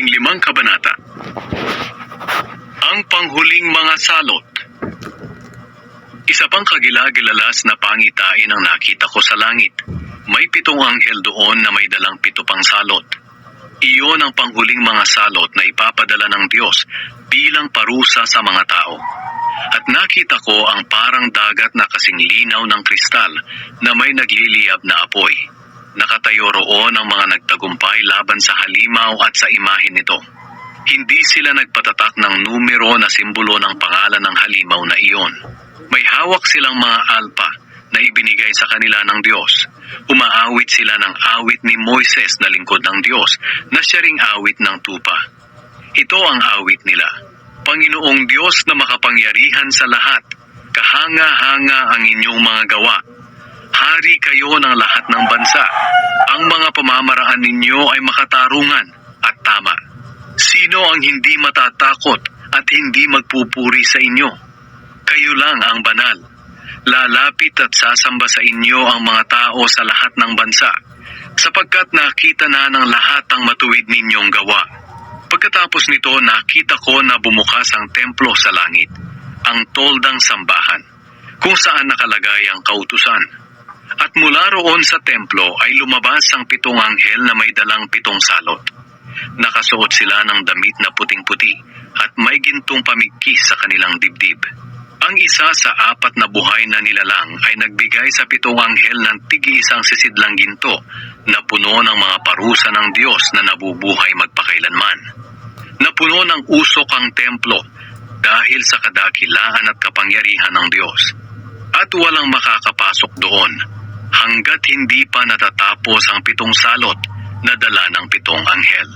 15 kabanata. Ang panghuling mga salot. Isa pang kagilagilalas na pangitain ang nakita ko sa langit. May 7 anghel doon na may dalang 7 pang salot. Iyon ang panghuling mga salot na ipapadala ng Diyos bilang parusa sa mga tao. At nakita ko ang parang dagat na kasing linaw ng kristal na may nagliliyab na apoy. Nakatayo roon ang mga nagtagumpay laban sa halimaw at sa imahen nito. Hindi sila nagpatatak ng numero na simbolo ng pangalan ng halimaw na iyon. May hawak silang mga alpa na ibinigay sa kanila ng Diyos. Umaawit sila ng awit ni Moises na lingkod ng Diyos na siya ring awit ng tupa. Ito ang awit nila. Panginoong Diyos na makapangyarihan sa lahat, kahanga-hanga ang inyong mga gawa. Hari kayo ng lahat ng bansa. Ang mga pamamaraan ninyo ay makatarungan at tama. Sino ang hindi matatakot at hindi magpupuri sa inyo? Kayo lang ang banal. Lalapit at sasamba sa inyo ang mga tao sa lahat ng bansa, sapagkat nakita na ng lahat ang matuwid ninyong gawa. Pagkatapos nito, nakita ko na bumukas ang templo sa langit, ang toldang sambahan, kung saan nakalagay ang kautusan. At mula roon sa templo ay lumabas ang 7 anghel na may dalang 7 salot. Nakasuot sila ng damit na puting-puti at may gintong pamigkis sa kanilang dibdib. Ang isa sa 4 na buhay na nilalang ay nagbigay sa 7 anghel ng tig-isang sisidlang ginto na puno ng mga parusa ng Diyos na nabubuhay magpakailanman. Napuno ng usok ang templo dahil sa kadakilaan at kapangyarihan ng Diyos. At walang makakapasok doon hanggat hindi pa natatapos ang 7 salot na dala ng 7 anghel.